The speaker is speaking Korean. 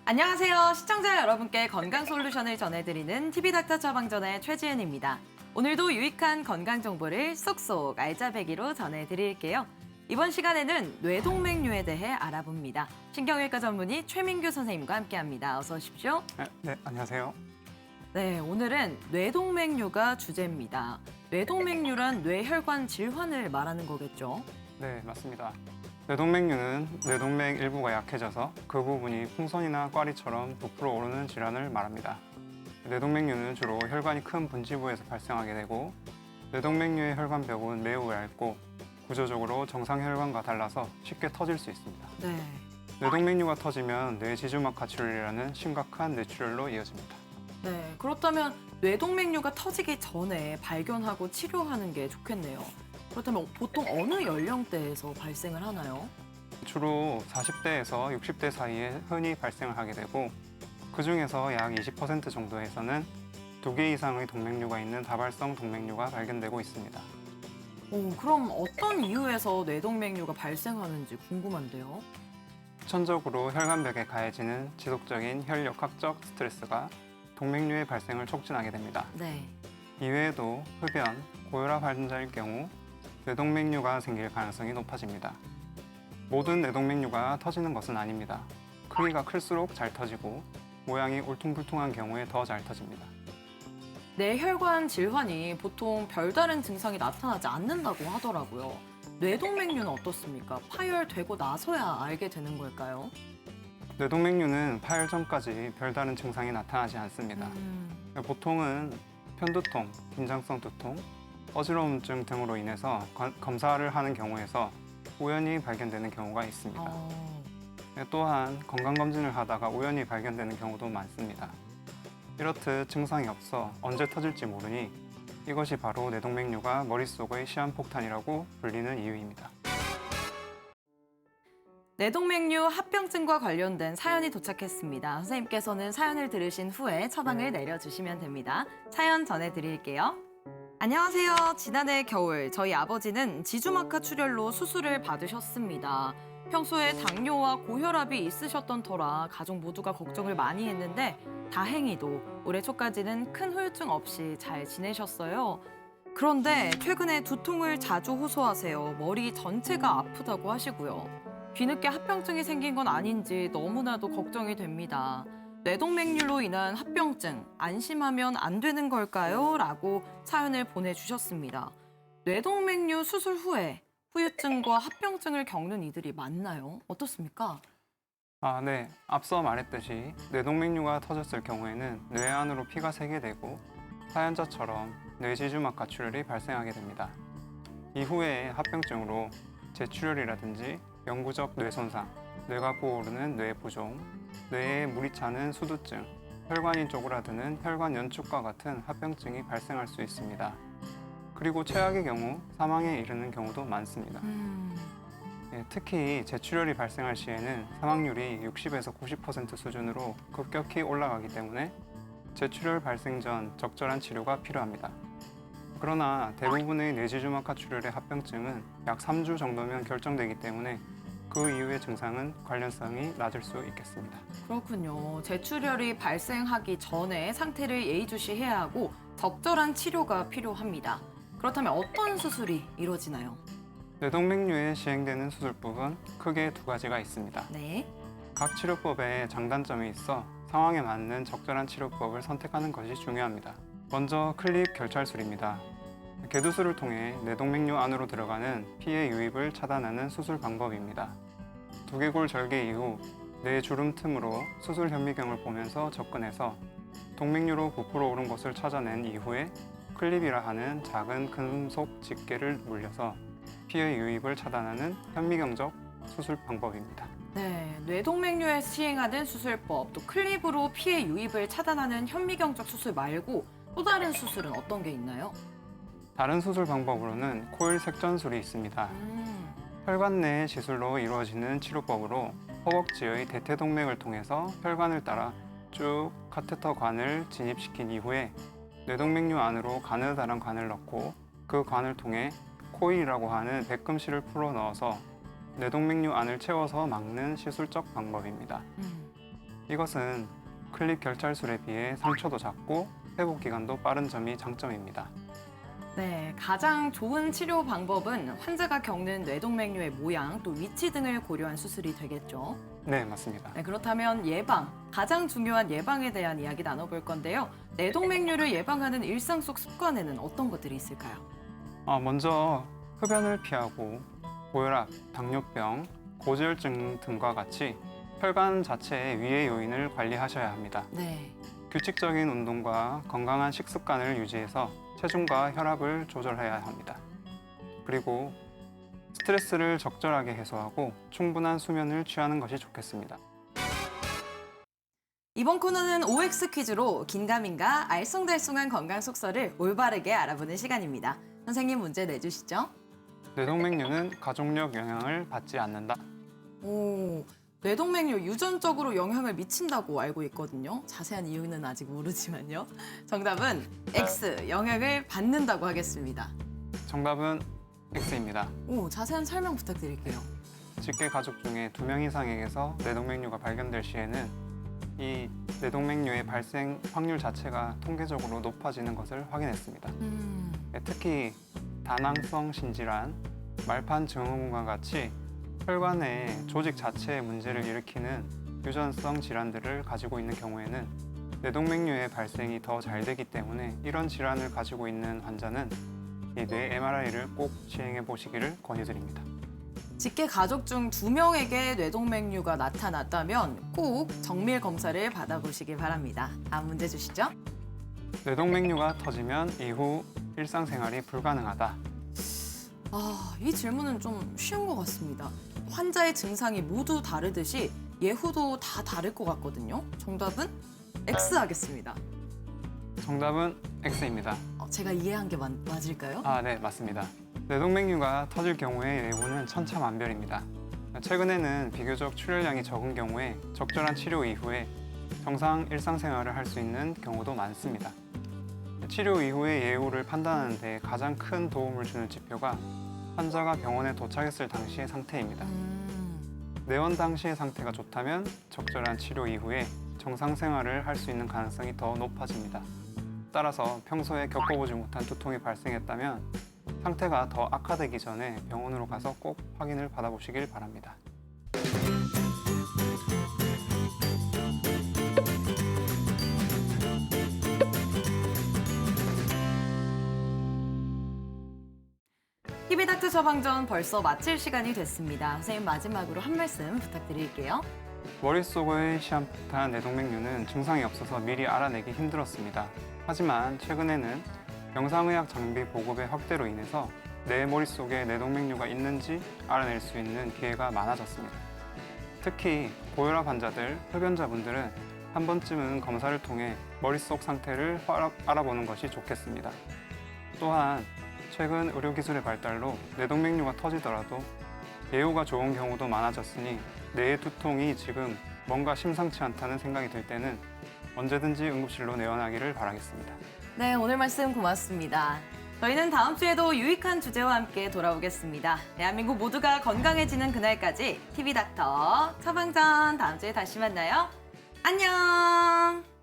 안녕하세요. 시청자 여러분께 건강 솔루션을 전해드리는 TV닥터 처방전의 최지은입니다. 오늘도 유익한 건강 정보를 쏙쏙 알짜배기로 전해드릴게요. 이번 시간에는 뇌동맥류에 대해 알아봅니다. 신경외과 전문의 최민규 선생님과 함께합니다. 어서 오십시오. 네, 안녕하세요. 네, 오늘은 뇌동맥류가 주제입니다. 뇌동맥류란 뇌혈관 질환을 말하는 거겠죠? 네, 맞습니다. 뇌동맥류는 뇌동맥 일부가 약해져서 그 부분이 풍선이나 꽈리처럼 부풀어 오르는 질환을 말합니다. 뇌동맥류는 주로 혈관이 큰 분지부에서 발생하게 되고 뇌동맥류의 혈관벽은 매우 얇고 구조적으로 정상 혈관과 달라서 쉽게 터질 수 있습니다. 네. 뇌동맥류가 터지면 뇌지주막 가출혈이라는 심각한 뇌출혈로 이어집니다. 네, 그렇다면 뇌동맥류가 터지기 전에 발견하고 치료하는 게 좋겠네요. 그렇다면 보통 어느 연령대에서 발생을 하나요? 주로 40대에서 60대 사이에 흔히 발생을 하게 되고 그 중에서 약 20% 정도에서는 2개 이상의 동맥류가 있는 다발성 동맥류가 발견되고 있습니다. 그럼 어떤 이유에서 뇌동맥류가 발생하는지 궁금한데요. 후천적으로 혈관벽에 가해지는 지속적인 혈역학적 스트레스가 동맥류의 발생을 촉진하게 됩니다. 네. 이외에도 흡연, 고혈압 환자일 경우 뇌동맥류가 생길 가능성이 높아집니다. 모든 뇌동맥류가 터지는 것은 아닙니다. 크기가 클수록 잘 터지고 모양이 울퉁불퉁한 경우에 더 잘 터집니다. 뇌혈관 질환이 보통 별다른 증상이 나타나지 않는다고 하더라고요. 뇌동맥류는 어떻습니까? 파열되고 나서야 알게 되는 걸까요? 뇌동맥류는 파열 전까지 별다른 증상이 나타나지 않습니다. 보통은 편두통, 긴장성 두통, 어지러움증 등으로 인해서 검사를 하는 경우에서 우연히 발견되는 경우가 있습니다. 또한 건강검진을 하다가 우연히 발견되는 경우도 많습니다. 이렇듯 증상이 없어 언제 터질지 모르니 이것이 바로 뇌동맥류가 머릿속의 시한폭탄이라고 불리는 이유입니다. 뇌동맥류 합병증과 관련된 사연이 도착했습니다. 선생님께서는 사연을 들으신 후에 처방을 내려주시면 됩니다. 사연 전해드릴게요. 안녕하세요. 지난해 겨울 저희 아버지는 지주막하 출혈로 수술을 받으셨습니다. 평소에 당뇨와 고혈압이 있으셨던 터라 가족 모두가 걱정을 많이 했는데 다행히도 올해 초까지는 큰 후유증 없이 잘 지내셨어요. 그런데 최근에 두통을 자주 호소하세요. 머리 전체가 아프다고 하시고요. 뒤늦게 합병증이 생긴 건 아닌지 너무나도 걱정이 됩니다. 뇌동맥류로 인한 합병증, 안심하면 안 되는 걸까요? 라고 사연을 보내주셨습니다. 뇌동맥류 수술 후에 후유증과 합병증을 겪는 이들이 많나요? 어떻습니까? 네. 앞서 말했듯이 뇌동맥류가 터졌을 경우에는 뇌 안으로 피가 새게 되고 사연자처럼 뇌지주막 가출혈이 발생하게 됩니다. 이후에 합병증으로 재출혈이라든지 영구적 뇌손상, 뇌가 부어오르는 뇌부종, 뇌에 물이 차는 수두증, 혈관이 쪼그라드는 혈관 연축과 같은 합병증이 발생할 수 있습니다. 그리고 최악의 경우 사망에 이르는 경우도 많습니다. 특히 재출혈이 발생할 시에는 사망률이 60에서 90% 수준으로 급격히 올라가기 때문에 재출혈 발생 전 적절한 치료가 필요합니다. 그러나 대부분의 뇌지주막하 출혈의 합병증은 약 3주 정도면 결정되기 때문에 그 이후의 증상은 관련성이 낮을 수 있겠습니다. 그렇군요. 재출혈이 발생하기 전에 상태를 예의주시해야 하고 적절한 치료가 필요합니다. 그렇다면 어떤 수술이 이루어지나요? 뇌동맥류에 시행되는 수술법은 크게 2가지가 있습니다. 네. 각 치료법에 장단점이 있어 상황에 맞는 적절한 치료법을 선택하는 것이 중요합니다. 먼저 클립 결찰술입니다. 개두술을 통해 뇌동맥류 안으로 들어가는 피의 유입을 차단하는 수술 방법입니다. 두개골 절개 이후 뇌 주름 틈으로 수술 현미경을 보면서 접근해서 동맥류로 부풀어 오른 것을 찾아낸 이후에 클립이라 하는 작은 금속 집게를 물려서 피의 유입을 차단하는 현미경적 수술 방법입니다. 네, 뇌동맥류에 시행하는 수술법, 또 클립으로 피의 유입을 차단하는 현미경적 수술 말고 또 다른 수술은 어떤 게 있나요? 다른 수술 방법으로는 코일 색전술이 있습니다. 혈관 내 시술로 이루어지는 치료법으로 허벅지의 대퇴동맥을 통해서 혈관을 따라 쭉 카테터 관을 진입시킨 이후에 뇌동맥류 안으로 가느다란 관을 넣고 그 관을 통해 코일이라고 하는 백금실을 풀어 넣어서 뇌동맥류 안을 채워서 막는 시술적 방법입니다. 이것은 클립 결찰술에 비해 상처도 작고 회복 기간도 빠른 점이 장점입니다. 네, 가장 좋은 치료 방법은 환자가 겪는 뇌동맥류의 모양 또 위치 등을 고려한 수술이 되겠죠. 네, 맞습니다. 네, 그렇다면 예방, 가장 중요한 예방에 대한 이야기 나눠볼 건데요. 뇌동맥류를 예방하는 일상 속 습관에는 어떤 것들이 있을까요? 먼저 흡연을 피하고 고혈압, 당뇨병, 고지혈증 등과 같이 혈관 자체의 위해 요인을 관리하셔야 합니다. 네, 규칙적인 운동과 건강한 식습관을 유지해서 체중과 혈압을 조절해야 합니다. 그리고 스트레스를 적절하게 해소하고 충분한 수면을 취하는 것이 좋겠습니다. 이번 코너는 OX 퀴즈로 긴가민가 알쏭달쏭한 건강 속설을 올바르게 알아보는 시간입니다. 선생님 문제 내주시죠. 뇌동맥류는 가족력 영향을 받지 않는다. 오, 뇌동맥류 유전적으로 영향을 미친다고 알고 있거든요. 자세한 이유는 아직 모르지만요. 정답은 X, 영향을 받는다고 하겠습니다. 정답은 X입니다. 오, 자세한 설명 부탁드릴게요. 직계 가족 중에 2명 이상에게서 뇌동맥류가 발견될 시에는 이 뇌동맥류의 발생 확률 자체가 통계적으로 높아지는 것을 확인했습니다. 특히 다낭성 신질환, 말판 증후군과 같이 혈관의 조직 자체에 문제를 일으키는 유전성 질환들을 가지고 있는 경우에는 뇌동맥류의 발생이 더 잘 되기 때문에 이런 질환을 가지고 있는 환자는 이 뇌 MRI를 꼭 시행해 보시기를 권유드립니다. 직계 가족 중 2명에게 뇌동맥류가 나타났다면 꼭 정밀 검사를 받아보시길 바랍니다. 다음 문제 주시죠. 뇌동맥류가 터지면 이후 일상생활이 불가능하다. 이 질문은 좀 쉬운 것 같습니다. 환자의 증상이 모두 다르듯이 예후도 다 다를 것 같거든요. 정답은 X 하겠습니다. 정답은 X입니다. 제가 이해한 게 맞을까요? 네, 맞습니다. 뇌동맥류가 터질 경우의 예후는 천차만별입니다. 최근에는 비교적 출혈량이 적은 경우에 적절한 치료 이후에 정상 일상생활을 할 수 있는 경우도 많습니다. 치료 이후의 예후를 판단하는 데 가장 큰 도움을 주는 지표가 환자가 병원에 도착했을 당시의 상태입니다. 내원 당시의 상태가 좋다면 적절한 치료 이후에 정상 생활을 할 수 있는 가능성이 더 높아집니다. 따라서 평소에 겪어보지 못한 두통이 발생했다면 상태가 더 악화되기 전에 병원으로 가서 꼭 확인을 받아보시길 바랍니다. TV닥터 처방전 벌써 마칠 시간이 됐습니다. 선생님 마지막으로 한 말씀 부탁드릴게요. 머릿속의 시한폭탄 뇌동맥류는 증상이 없어서 미리 알아내기 힘들었습니다. 하지만 최근에는 영상의학 장비 보급의 확대로 인해서 내 머릿속에 뇌동맥류가 있는지 알아낼 수 있는 기회가 많아졌습니다. 특히 고혈압 환자들, 흡연자분들은 한 번쯤은 검사를 통해 머릿속 상태를 알아보는 것이 좋겠습니다. 또한 최근 의료기술의 발달로 뇌동맥류가 터지더라도 예후가 좋은 경우도 많아졌으니 뇌의 두통이 지금 뭔가 심상치 않다는 생각이 들 때는 언제든지 응급실로 내원하기를 바라겠습니다. 네, 오늘 말씀 고맙습니다. 저희는 다음 주에도 유익한 주제와 함께 돌아오겠습니다. 대한민국 모두가 건강해지는 그날까지 TV닥터 처방전 다음 주에 다시 만나요. 안녕!